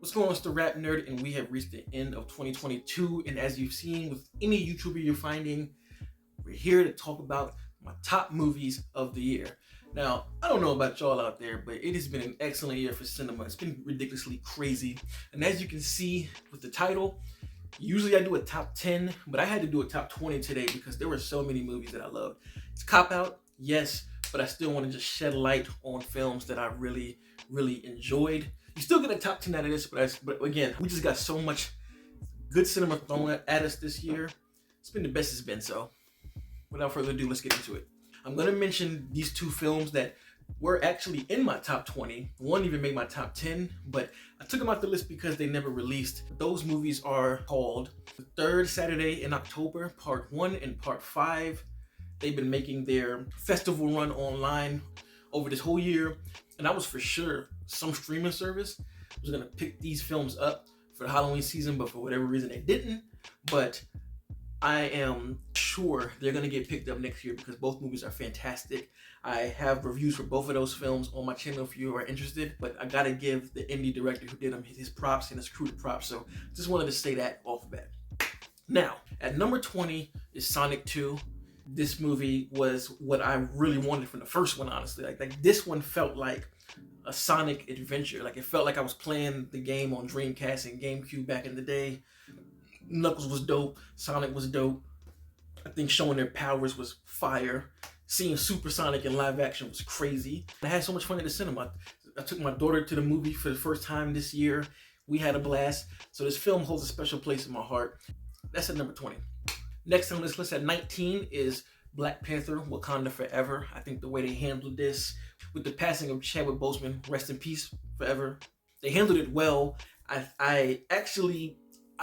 What's going on? It's the RapNerd, and we have reached the end of 2022. And as you've seen with any YouTuber you're finding, we're here to talk about my top movies of the year. Now, I don't know about y'all out there, but it has been an excellent year for cinema. It's been ridiculously crazy. And as you can see with the title, usually I do a top 10, but I had to do a top 20 today because there were so many movies that I loved. It's a cop-out, yes, but I still want to just shed light on films that I really enjoyed. You still get a top 10 out of this, but again, we just got so much good cinema thrown at us this year. It's been the best it's been, so without further ado, let's get into it. I'm going to mention these two films that were actually in my top 20. One even made my top 10, but I took them out the list because they never released. Those movies are called The Third Saturday in October, Part 1 and Part 5. They've been making their festival run online over this whole year, and I was for sure some streaming service was gonna pick these films up for the Halloween season, but for whatever reason they didn't. But I am sure they're gonna get picked up next year because both movies are fantastic. I have reviews for both of those films on my channel if you are interested, but I gotta give the indie director who did them his props and his crew the props, so just wanted to say that off the bat. Now, at number 20 is Sonic 2. This movie was what I really wanted from the first one, honestly. Like this one felt like a Sonic adventure. Like it felt like I was playing the game on Dreamcast and GameCube back in the day. Knuckles was dope. Sonic was dope. I think showing their powers was fire. Seeing Super Sonic in live action was crazy. I had so much fun at the cinema. I took my daughter to the movie for the first time this year. We had a blast. So this film holds a special place in my heart. That's at number 20. Next on this list at 19 is Black Panther: Wakanda Forever. I think the way they handled this with the passing of Chadwick Boseman, rest in peace forever. They handled it well. I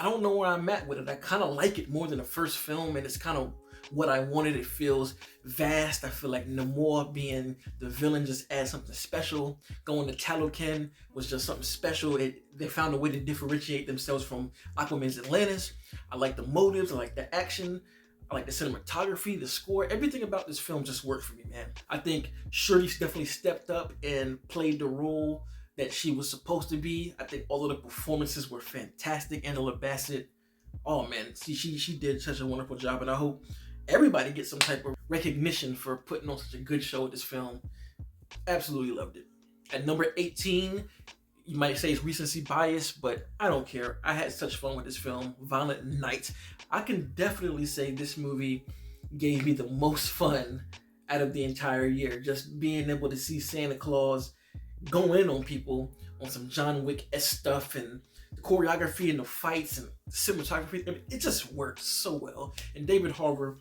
don't know where I'm at with it. I kind of like it more than the first film, and it's kind of what I wanted. It feels vast. I feel like Namor being the villain just adds something special. Going to Talokan was just something special. They found a way to differentiate themselves from Aquaman's Atlantis. I like the motives. I like the action. I like the cinematography, the score. Everything about this film just worked for me, man. I think Shuri's definitely stepped up and played the role that she was supposed to be. I think all of the performances were fantastic. Angela Bassett, oh man, she did such a wonderful job, and I hope everybody gets some type of recognition for putting on such a good show with this film. Absolutely loved it. At number 18, you might say it's recency bias, but I don't care. I had such fun with this film, Violent Night. I can definitely say this movie gave me the most fun out of the entire year. Just being able to see Santa Claus go in on people on some John Wick-esque stuff, and the choreography and the fights and the cinematography, I mean, it just worked so well. And David Harbour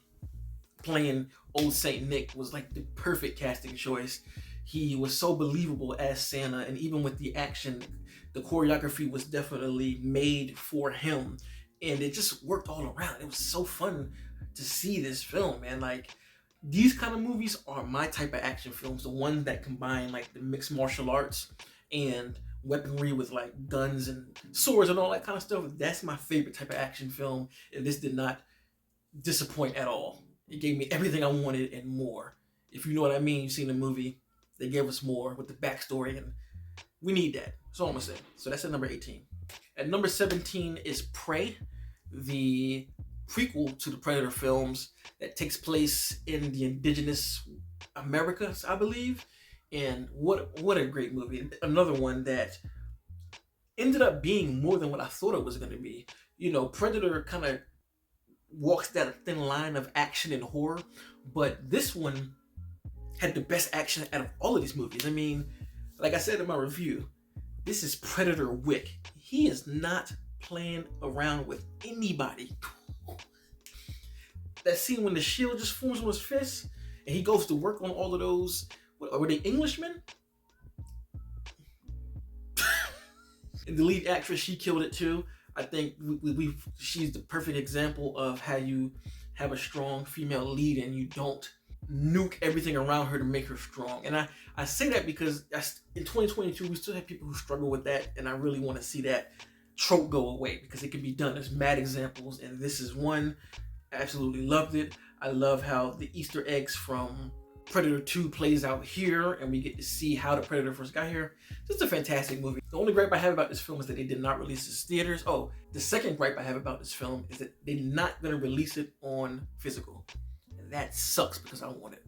playing Old Saint Nick was like the perfect casting choice. He was so believable as Santa, and even with the action, the choreography was definitely made for him, and it just worked all around. It was so fun to see this film, man. Like, these kind of movies are my type of action films, the ones that combine like the mixed martial arts and weaponry with like guns and swords and all that kind of stuff. That's my favorite type of action film, and this did not disappoint at all. It gave me everything I wanted and more. If you know what I mean, you've seen the movie. They gave us more with the backstory, and we need that. That's all I'm gonna say. So that's at number 18. At number 17 is Prey, the prequel to the Predator films that takes place in the indigenous Americas, I believe. And what a great movie. Another one that ended up being more than what I thought it was gonna be. You know, Predator kind of walks that thin line of action and horror, but this one had the best action out of all of these movies. I mean, like I said in my review, this is Predator Wick. He is not playing around with anybody. That scene when the shield just forms on his fist and he goes to work on all of those, what, were they Englishmen? And the lead actress, she killed it too. I think she's the perfect example of how you have a strong female lead and you don't nuke everything around her to make her strong. And I say that because in 2022 we still have people who struggle with that, and I really want to see that trope go away because it can be done. There's mad examples, and this is one. I absolutely loved it. I love how the Easter eggs from Predator 2 plays out here, and we get to see how the Predator first got here. Just a fantastic movie. The only gripe I have about this film is that they did not release this in theaters. Oh, the second gripe I have about this film is that they're not going to release it on physical. And that sucks because I want it.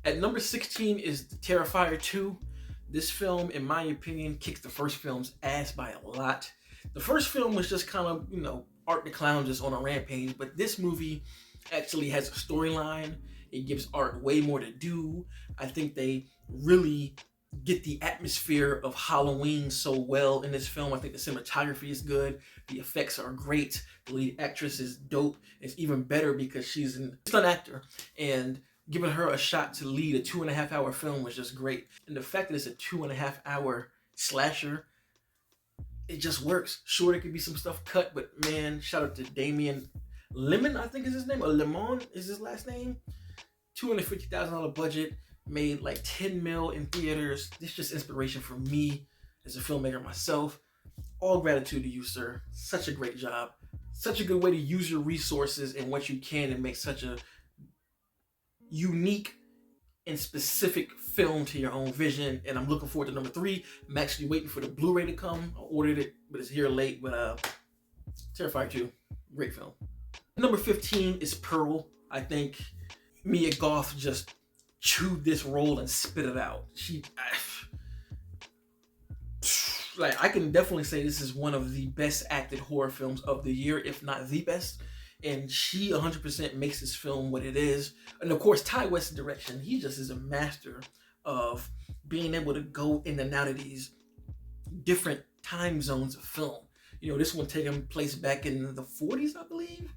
At number 16 is The Terrifier 2. This film, in my opinion, kicks the first film's ass by a lot. The first film was just kind of, Art the Clown just on a rampage, but this movie actually has a storyline. It gives Art way more to do. I think they really get the atmosphere of Halloween so well in this film. I think the cinematography is good. The effects are great. The lead actress is dope. It's even better because she's an actor, and giving her a shot to lead a 2.5-hour film was just great. And the fact that it's a 2.5-hour slasher, it just works. Sure, there could be some stuff cut, but man, shout out to Damien Lemon, I think is his name, or Lemon is his last name. $250,000 budget, made like 10 mil in theaters. This is just inspiration for me as a filmmaker myself. All gratitude to you, sir. Such a great job. Such a good way to use your resources and what you can and make such a unique and specific film to your own vision. And I'm looking forward to number 3. I'm actually waiting for the Blu-ray to come. I ordered it, but it's here late. But Terrifier 2, great film. Number 15 is Pearl. I think Mia Goth just chewed this role and spit it out. I can definitely say this is one of the best acted horror films of the year, if not the best. And she 100% makes this film what it is. And of course, Ty West's direction, he just is a master of being able to go in and out of these different time zones of film. This one taking place back in the 40s, I believe.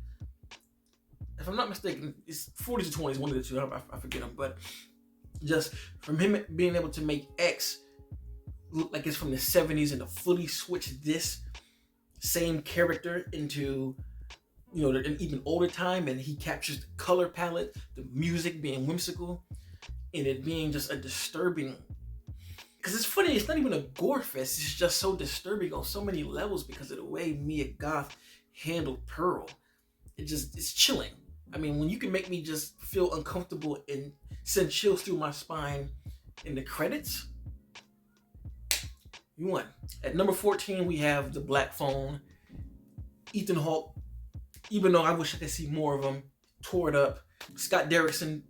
If I'm not mistaken, it's 40s or 20s, one of the two, I forget them. But just from him being able to make X look like it's from the 70s and to fully switch this same character into an even older time, and he captures the color palette, the music being whimsical, and it being just a disturbing. Because it's funny, it's not even a gore fest. It's just so disturbing on so many levels because of the way Mia Goth handled Pearl. It's chilling. I mean, when you can make me just feel uncomfortable and send chills through my spine in the credits, you won. At number 14, we have The Black Phone. Ethan Hawke, even though I wish I could see more of him, tore it up. Scott Derrickson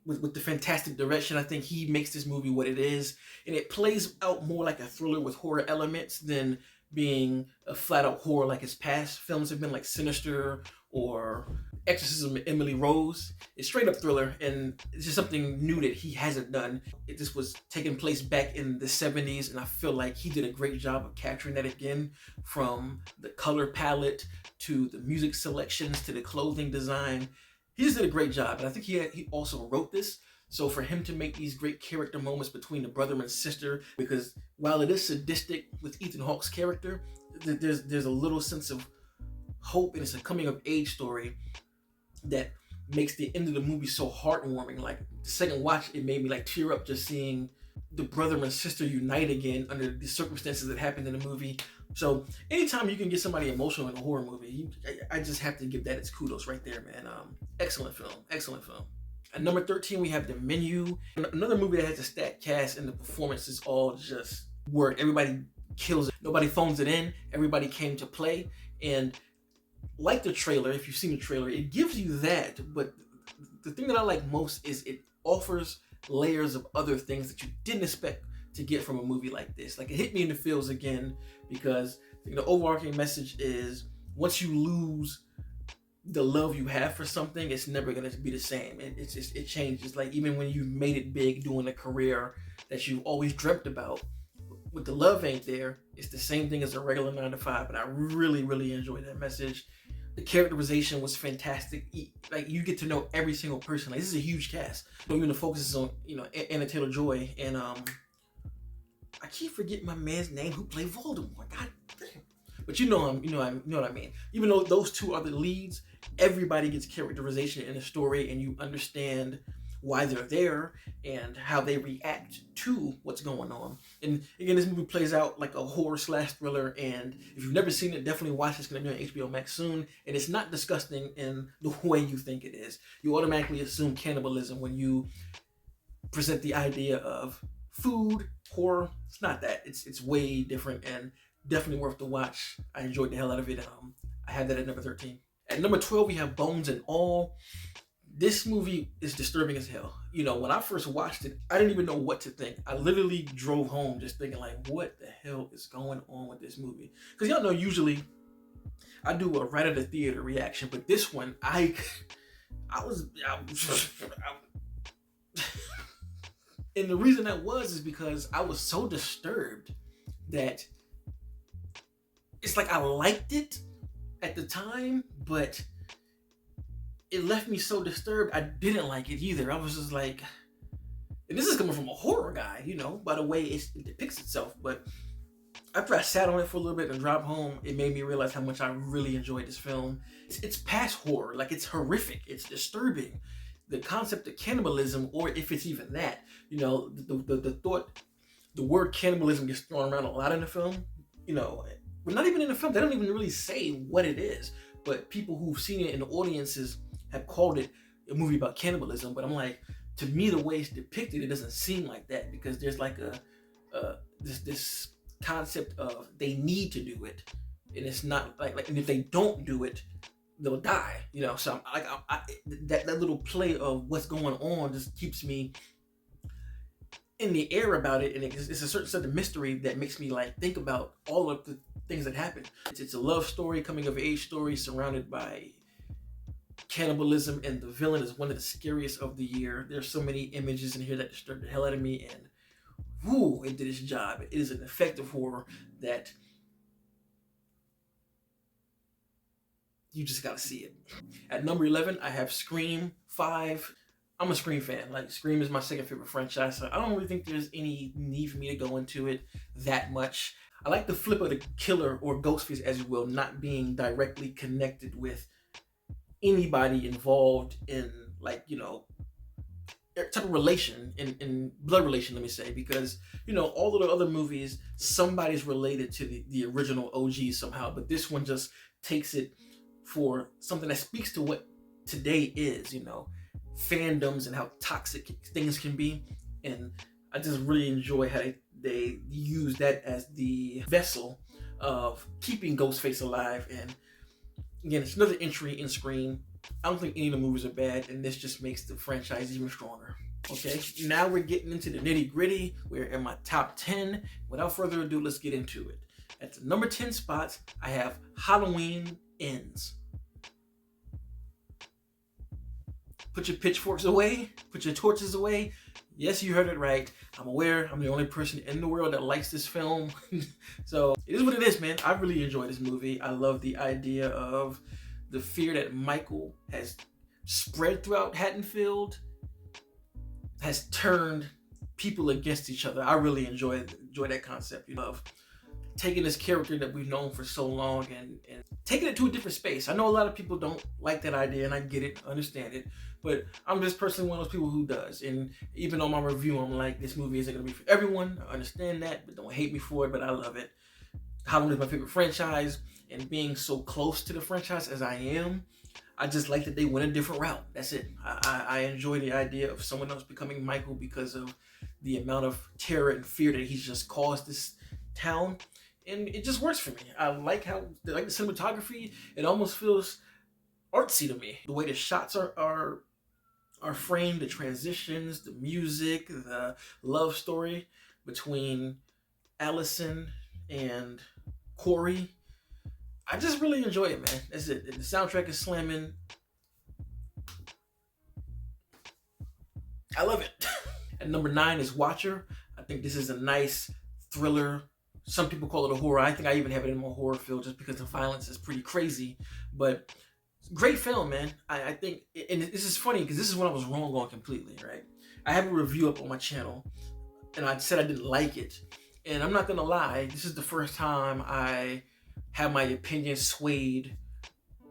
with the fantastic direction. I think he makes this movie what it is. And it plays out more like a thriller with horror elements than being a flat-out horror like his past films have been, like Sinister or Exorcism of Emily Rose. It's straight up thriller, and it's just something new that he hasn't done. This was taking place back in the 70s, and I feel like he did a great job of capturing that again, from the color palette to the music selections to the clothing design. He just did a great job, and I think he also wrote this. So for him to make these great character moments between the brother and sister, because while it is sadistic with Ethan Hawke's character, there's a little sense of hope, and it's a coming of age story that makes the end of the movie so heartwarming. Like the second watch, it made me like tear up just seeing the brother and sister unite again under the circumstances that happened in the movie. So anytime you can get somebody emotional in a horror movie, I just have to give that its kudos right there, man. Excellent film, excellent film. At number 13, we have The Menu, another movie that has a stacked cast and the performances all just work. Everybody kills it. Nobody phones it in. Everybody came to play. And like the trailer, if you've seen the trailer, it gives you that. But the thing that I like most is it offers layers of other things that you didn't expect to get from a movie like this. Like, it hit me in the feels again, because the overarching message is once you lose the love you have for something, it's never going to be the same. It changes. Like, even when you made it big doing a career that you've always dreamt about, with the love ain't there, it's the same thing as a regular 9-to-5. And I really, really enjoyed that message. The characterization was fantastic. Like, you get to know every single person. Like, this is a huge cast. So even the focus is on, Anna Taylor-Joy and I keep forgetting my man's name who played Voldemort. God damn. But you know what I mean. Even though those two are the leads, everybody gets characterization in a story, and you understand why they're there and how they react to what's going on. And again, this movie plays out like a horror slash thriller, and if you've never seen it, definitely watch it. It's going to be on HBO Max soon, and it's not disgusting in the way you think it is. You automatically assume cannibalism when you present the idea of food horror. It's not that. It's way different and definitely worth the watch. I enjoyed the hell out of it. I had that at number 13. At number 12, we have Bones and All. This movie is disturbing as hell. You know, when I first watched it, I didn't even know what to think. I literally drove home just thinking like, what the hell is going on with this movie? Because y'all know usually I do a right at the theater reaction, but this one, I was and the reason that is because I was so disturbed that it's like I liked it at the time, but it left me so disturbed I didn't like it either. I was just like, and this is coming from a horror guy, you know, by the way it depicts itself. But after I sat on it for a little bit and dropped home, it made me realize how much I really enjoyed this film. It's past horror, like it's horrific, it's disturbing. The concept of cannibalism, or if it's even that, you know, the word cannibalism gets thrown around a lot in the film, you know, but not even in the film. They don't even really say what it is, but people who've seen it in the audiences have called it a movie about cannibalism. But I'm like, to me, the way it's depicted, it doesn't seem like that, because there's like this concept of they need to do it, and it's not like and if they don't do it, they'll die, you know. So that little play of what's going on just keeps me in the air about it, and it's a certain set of mystery that makes me like think about all of the things that happen. It's a love story, coming of age story, surrounded by cannibalism, and the villain is one of the scariest of the year. There's so many images in here that disturbed the hell out of me, and whoo, it did its job. It is an effective horror that you just gotta see it. At number 11, I have Scream 5. I'm a Scream fan. Like, Scream is my second favorite franchise, so I don't really think there's any need for me to go into it that much. I like the flip of the killer, or Ghostface as you will, not being directly connected with anybody involved in, like, you know, type of relation, in blood relation, let me say, because, you know, all of the other movies, somebody's related to the original OG somehow, but this one just takes it for something that speaks to what today is, you know, fandoms and how toxic things can be. And I just really enjoy how they use that as the vessel of keeping Ghostface alive. And again, it's another entry in Scream. I don't think any of the movies are bad, and this just makes the franchise even stronger. Okay, now we're getting into the nitty gritty. We're in my top 10. Without further ado, let's get into it. At the number 10 spot, I have Halloween Ends. Put your pitchforks away, put your torches away. Yes, you heard it right. I'm aware I'm the only person in the world that likes this film. So it is what it is, man. I really enjoy this movie. I love the idea of the fear that Michael has spread throughout Haddonfield, has turned people against each other. I really enjoy that concept, you know, of taking this character that we've known for so long and taking it to a different space. I know a lot of people don't like that idea, and I get it, understand it, but I'm just personally one of those people who does. And even on my review, I'm like, this movie isn't gonna be for everyone. I understand that, but don't hate me for it, but I love it. Halloween is my favorite franchise, and being so close to the franchise as I am, I just like that they went a different route. That's it. I enjoy the idea of someone else becoming Michael because of the amount of terror and fear that he's just caused this town. And it just works for me. I like the cinematography. It almost feels artsy to me. The way the shots are framed, the transitions, the music, the love story between Allison and Corey. I just really enjoy it, man. That's it. The soundtrack is slamming. I love it. At number 9 is Watcher. I think this is a nice thriller. Some people call it a horror. I think I even have it in my horror field just because the violence is pretty crazy. But great film, man. I think, and this is funny because this is when I was wrong on completely, right? I have a review up on my channel, and I said I didn't like it. And I'm not gonna lie, this is the first time I have my opinion swayed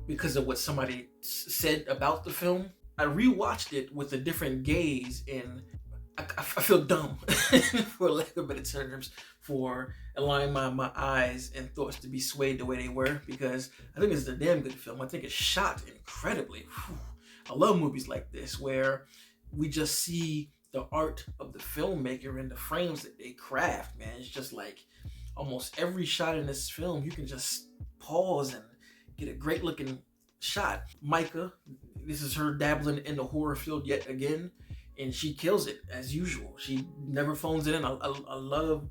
because of what somebody said about the film. I rewatched it with a different gaze, and I feel dumb, for lack of better terms, for allowing my eyes and thoughts to be swayed the way they were, because I think this is a damn good film. I think it's shot incredibly. Whew. I love movies like this where we just see the art of the filmmaker and the frames that they craft, man. It's just like almost every shot in this film, you can just pause and get a great looking shot. Micah, this is her dabbling in the horror field yet again, and she kills it as usual. She never phones it in. I love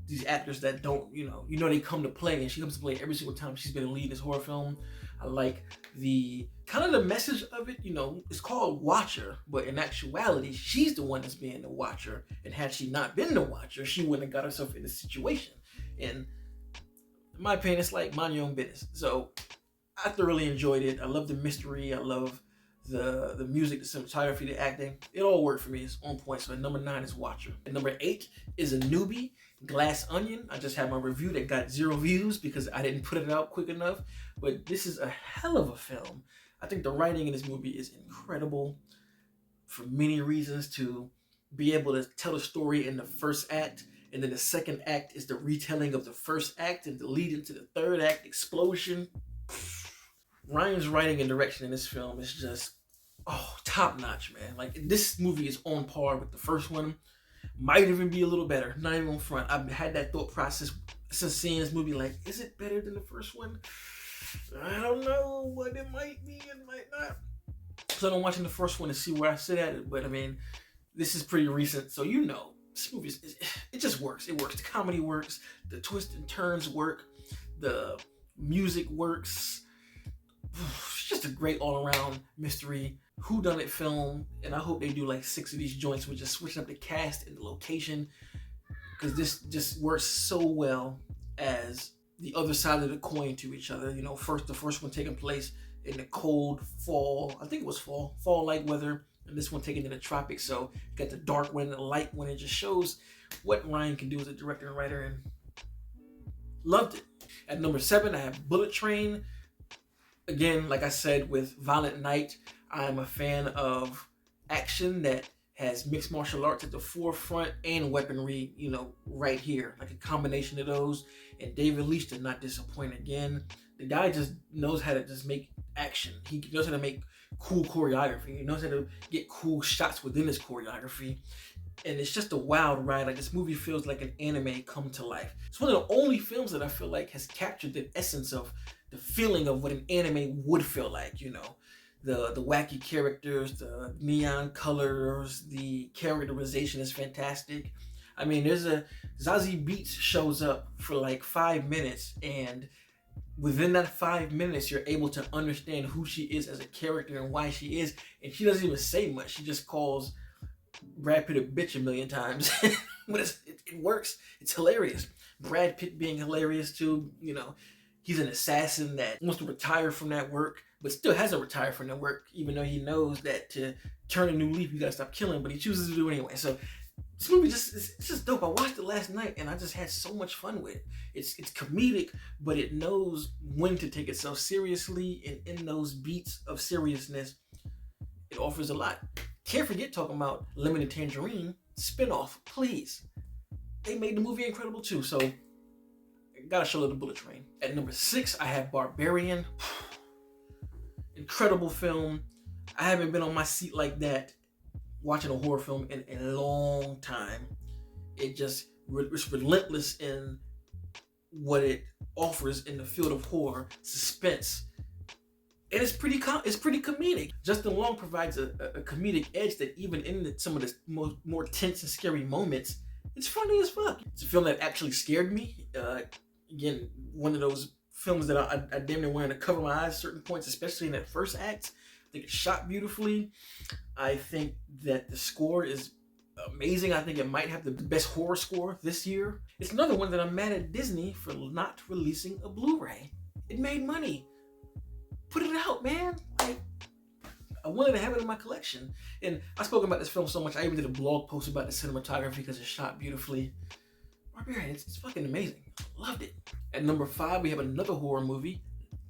these actors that don't, they come to play, and she comes to play every single time she's been leading this horror film. I like the kind of the message of it, it's called Watcher, but in actuality, she's the one that's being the watcher. And had she not been the watcher, she wouldn't have got herself in this situation. And in my opinion, it's like mind your own business. So I thoroughly enjoyed it. I love the mystery. I love the music, the cinematography, the acting. It all worked for me. It's on point. So at number 9 is Watcher. At number 8 is a newbie, Glass Onion. I just had my review that got 0 views because I didn't put it out quick enough. But this is a hell of a film. I think the writing in this movie is incredible for many reasons. To be able to tell a story in the first act, and then the second act is the retelling of the first act, and the lead into the third act, explosion. Ryan's writing and direction in this film is just, top notch, man. Like, this movie is on par with the first one. Might even be a little better. Not even on front. I've had that thought process since seeing this movie. Like, is it better than the first one? I don't know, but it might be, it might not. So I'm watching the first one to see where I sit at it. But I mean, this is pretty recent, so this movie it just works. It works. The comedy works. The twists and turns work. The music works. It's just a great all-around mystery whodunit film, and I hope they do like 6 of these joints with just switching up the cast and the location, because this just works so well as the other side of the coin to each other. The first one taking place in the cold fall, I think it was fall-like weather, and this one taken in the tropics. So you got the dark one and the light one. It just shows what Ryan can do as a director and writer, and loved it. At number 7, I have Bullet Train. Again, like I said with Violent Night, I'm a fan of action that has mixed martial arts at the forefront and weaponry, right here. Like a combination of those. And David Leitch did not disappoint again. The guy just knows how to just make action. He knows how to make cool choreography. He knows how to get cool shots within his choreography. And it's just a wild ride. Like, this movie feels like an anime come to life. It's one of the only films that I feel like has captured the essence of the feeling of what an anime would feel like, The wacky characters, the neon colors, the characterization is fantastic. I mean, Zazie Beetz shows up for like 5 minutes, and within that 5 minutes, you're able to understand who she is as a character and why she is. And she doesn't even say much. She just calls Brad Pitt a bitch a million times. But it works. It's hilarious. Brad Pitt being hilarious too, He's an assassin that wants to retire from that work, but still hasn't retired from that work, even though he knows that to turn a new leaf, you gotta stop killing, but he chooses to do it anyway. So this movie it's just dope. I watched it last night, and I just had so much fun with it. It's comedic, but it knows when to take itself seriously, and in those beats of seriousness, it offers a lot. Can't forget talking about Lemon and Tangerine spinoff, please. They made the movie incredible too, so gotta show the Bullet Train. At number 6, I have Barbarian. Incredible film. I haven't been on my seat like that watching a horror film in a long time. It's relentless in what it offers in the field of horror, suspense, and it's pretty comedic. Justin Long provides a comedic edge that even in some of the more tense and scary moments, it's funny as fuck. It's a film that actually scared me. Again, one of those films that I damn near wanted to cover my eyes at certain points, especially in that first act. I think it's shot beautifully. I think that the score is amazing. I think it might have the best horror score this year. It's another one that I'm mad at Disney for not releasing a Blu-ray. It made money. Put it out, man. Like, I wanted to have it in my collection. And I've spoken about this film so much, I even did a blog post about the cinematography because it's shot beautifully. Barbarian, it's fucking amazing. Loved it. At number 5, we have another horror movie,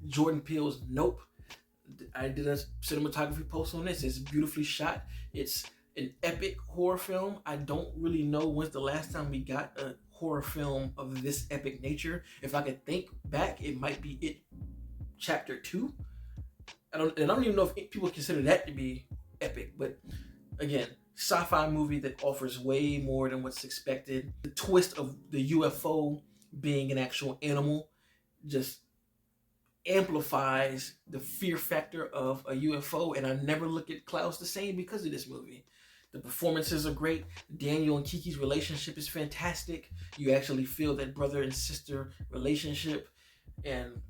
Jordan Peele's Nope. I did a cinematography post on this. It's beautifully shot. It's an epic horror film. I don't really know when's the last time we got a horror film of this epic nature. If I could think back, it might be It Chapter 2. I don't even know if people consider that to be epic, but again, sci-fi movie that offers way more than what's expected. The twist of the UFO being an actual animal just amplifies the fear factor of a UFO, and I never look at clouds the same because of this movie. The performances are great. Daniel and Kiki's relationship is fantastic. You actually feel that brother and sister relationship, and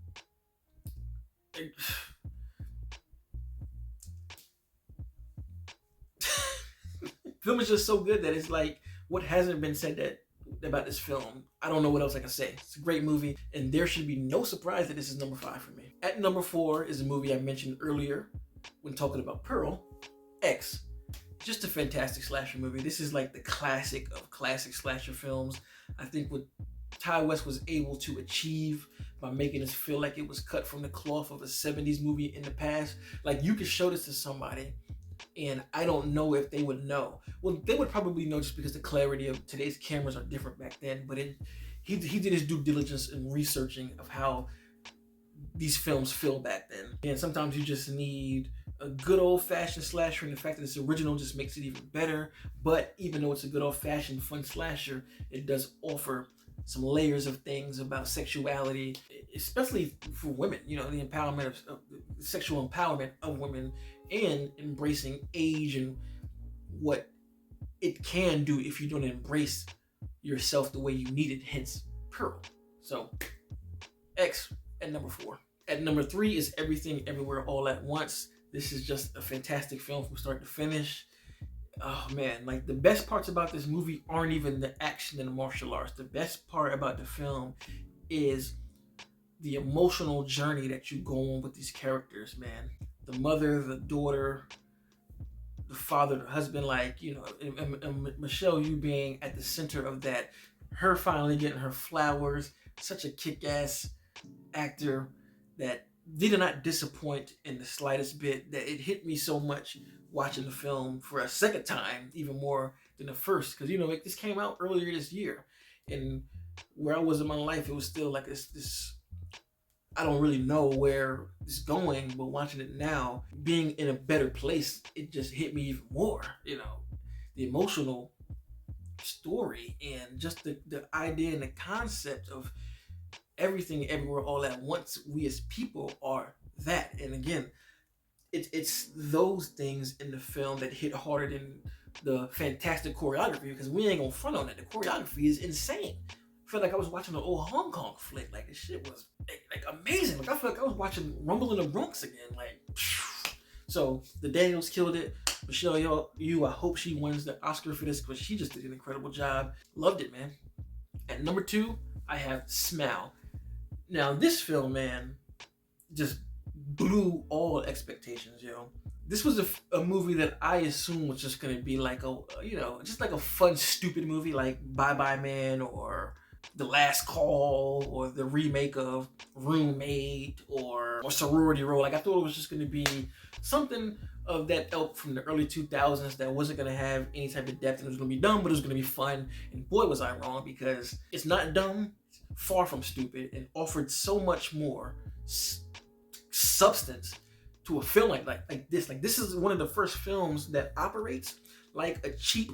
film is just so good that it's like, what hasn't been said about this film? I don't know what else I can say. It's a great movie, and there should be no surprise that this is number 5 for me. At number 4 is a movie I mentioned earlier when talking about Pearl, X. Just a fantastic slasher movie. This is like the classic of classic slasher films. I think what Ty West was able to achieve by making us feel like it was cut from the cloth of a 70s movie in the past. Like, you could show this to somebody and I don't know if they would know. Well, they would probably know just because the clarity of today's cameras are different back then, but he did his due diligence in researching of how these films feel back then. And sometimes you just need a good old-fashioned slasher, and the fact that it's original just makes it even better. But even though it's a good old-fashioned fun slasher, it does offer some layers of things about sexuality, especially for women, you know, the empowerment of sexual empowerment of women, and embracing age and what it can do if you don't embrace yourself the way you need it, hence Pearl. So X at number 4. At number 3 is Everything Everywhere All at Once. This is just a fantastic film from start to finish. Oh man, like, the best parts about this movie aren't even the action and the martial arts. The best part about the film is the emotional journey that you go on with these characters, man. The mother, the daughter, the father, the husband, like, you know, and Michelle Yeoh being at the center of that. Her finally getting her flowers. Such a kick-ass actor that did not disappoint in the slightest bit, that it hit me so much watching the film for a second time, even more than the first, because, you know, like, this came out earlier this year, and where I was in my life, it was still like this I don't really know where it's going, but watching it now, being in a better place, it just hit me even more. You know, the emotional story and just the idea and the concept of everything everywhere all at once. We as people are that. And again, it's those things in the film that hit harder than the fantastic choreography, because we ain't gonna front on it. The choreography is insane. I felt like I was watching an old Hong Kong flick. Like, this shit was like amazing. Like, I felt like I was watching Rumble in the Bronx again. Like, so the Daniels killed it. Michelle Yeoh, I hope she wins the Oscar for this, because she just did an incredible job. Loved it, man. At number 2, I have Smile. Now, this film, man, just blew all expectations, yo. This was a movie that I assumed was just gonna be like a, you know, just like a fun, stupid movie like Bye Bye Man or The Last Call or the remake of Roommate or Sorority Row. Like, I thought it was just gonna be something of that ilk from the early 2000s that wasn't gonna have any type of depth, and it was gonna be dumb, but it was gonna be fun. And boy, was I wrong, because it's not dumb, it's far from stupid, and offered so much more substance to a film like this. Like, this is one of the first films that operates like a cheap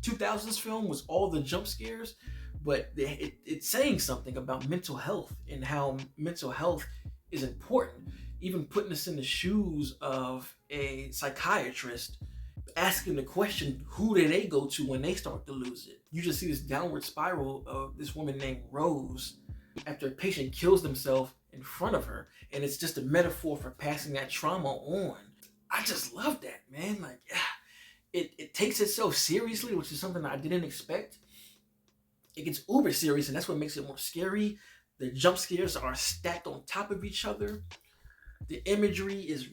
2000s film with all the jump scares, but it's saying something about mental health and how mental health is important. Even putting us in the shoes of a psychiatrist, asking the question, who do they go to when they start to lose it? You just see this downward spiral of this woman named Rose after a patient kills themselves in front of her, and it's just a metaphor for passing that trauma on. I just love that, man. Like, it takes itself seriously, which is something I didn't expect. It gets uber serious, and that's what makes it more scary. The jump scares are stacked on top of each other. The imagery is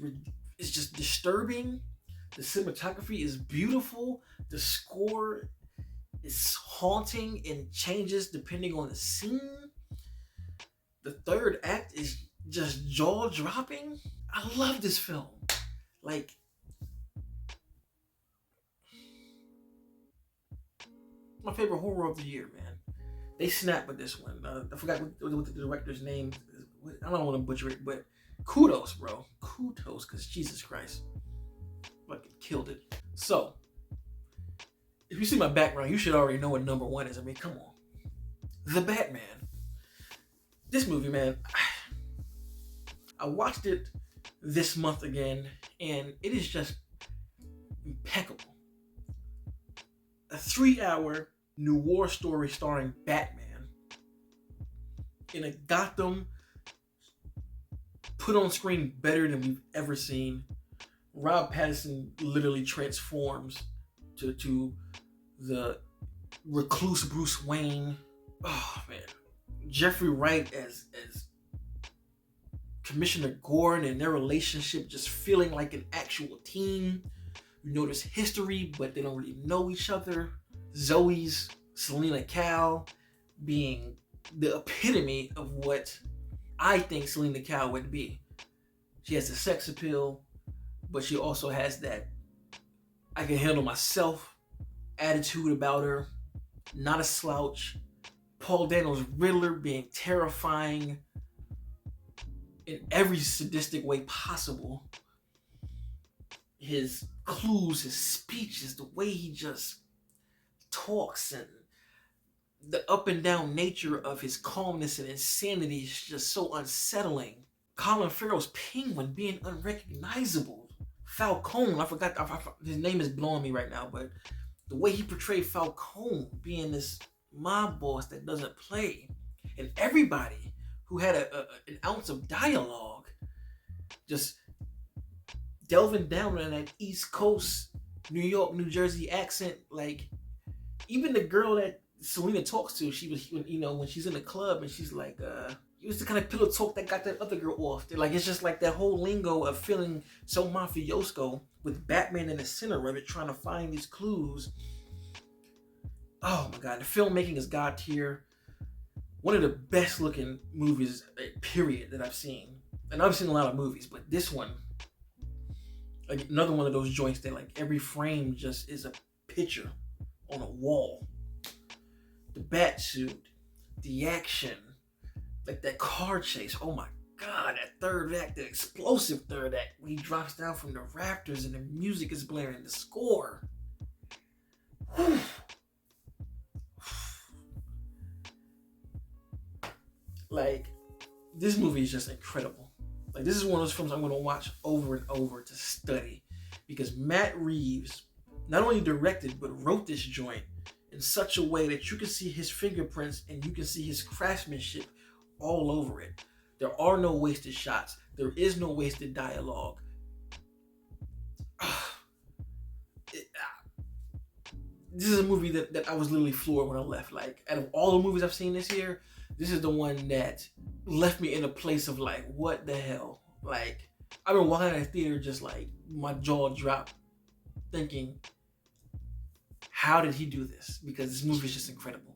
just disturbing. The cinematography is beautiful. The score is haunting and changes depending on the scene. The third act is just jaw-dropping. I love this film. Like, my favorite horror of the year, man. They snapped with this one. I forgot what the director's name is. I don't want to butcher it, but kudos, bro. Kudos, because Jesus Christ. Fucking killed it. So, if you see my background, you should already know what number one is. I mean, come on. The Batman. This movie, man, I watched it this month again, and it is just impeccable. A 3-hour noir story starring Batman in a Gotham put on screen better than we've ever seen. Rob Pattinson literally transforms to the recluse Bruce Wayne. Oh man, Jeffrey Wright as Commissioner Gordon and their relationship just feeling like an actual team. You know there's history, but they don't really know each other. Zoe's Selena Kyle being the epitome of what I think Selena Kyle would be. She has the sex appeal, but she also has that I can handle myself attitude about her. Not a slouch. Paul Dano's Riddler being terrifying in every sadistic way possible. His clues, his speeches, the way he just talks, and the up and down nature of his calmness and insanity is just so unsettling. Colin Farrell's Penguin being unrecognizable. Falcone, I forgot, his name is blowing me right now, but the way he portrayed Falcone being this mob boss that doesn't play, and everybody who had an ounce of dialogue just delving down in that East Coast, New York, New Jersey accent. Like, even the girl that Selena talks to, she was, when she's in the club and she's like, it was the kind of pillow talk that got that other girl off. Like, it's just like that whole lingo of feeling so mafioso with Batman in the center of it, trying to find these clues. Oh my God, the filmmaking is God tier. One of the best looking movies, period, that I've seen. And I've seen a lot of movies, but this one, like another one of those joints that like every frame just is a picture on a wall. The bat suit, the action, like that car chase. Oh my God, that third act, the explosive third act, when he drops down from the rafters and the music is blaring, the score. Whew. Like, this movie is just incredible. Like, this is one of those films I'm going to watch over and over to study, because Matt Reeves not only directed but wrote this joint in such a way that you can see his fingerprints and you can see his craftsmanship all over it. There are no wasted shots. There is no wasted dialogue. This is a movie that I was literally floored when I left. Like, out of all the movies I've seen this year, this is the one that left me in a place of like, what the hell? Like, I've been walking out of the theater just like, my jaw dropped, thinking, how did he do this? Because this movie is just incredible.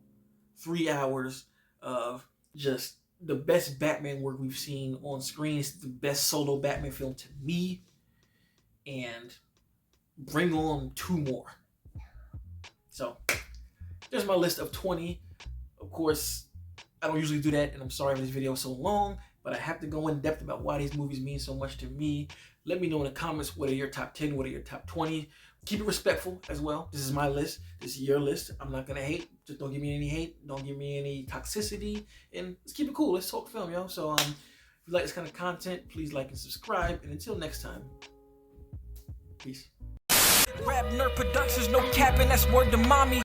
3 hours of just the best Batman work we've seen on screen. It's the best solo Batman film to me. And bring on 2 more. So, there's my list of 20. Of course, I don't usually do that, and I'm sorry if this video is so long, but I have to go in depth about why these movies mean so much to me. Let me know in the comments, what are your top 10, what are your top 20. Keep it respectful as well. This is my list. This is your list. I'm not going to hate. Just don't give me any hate. Don't give me any toxicity. And let's keep it cool. Let's talk film, yo. So if you like this kind of content, please like and subscribe. And until next time, peace. RapNerd Productions, no capping, that's word to mommy.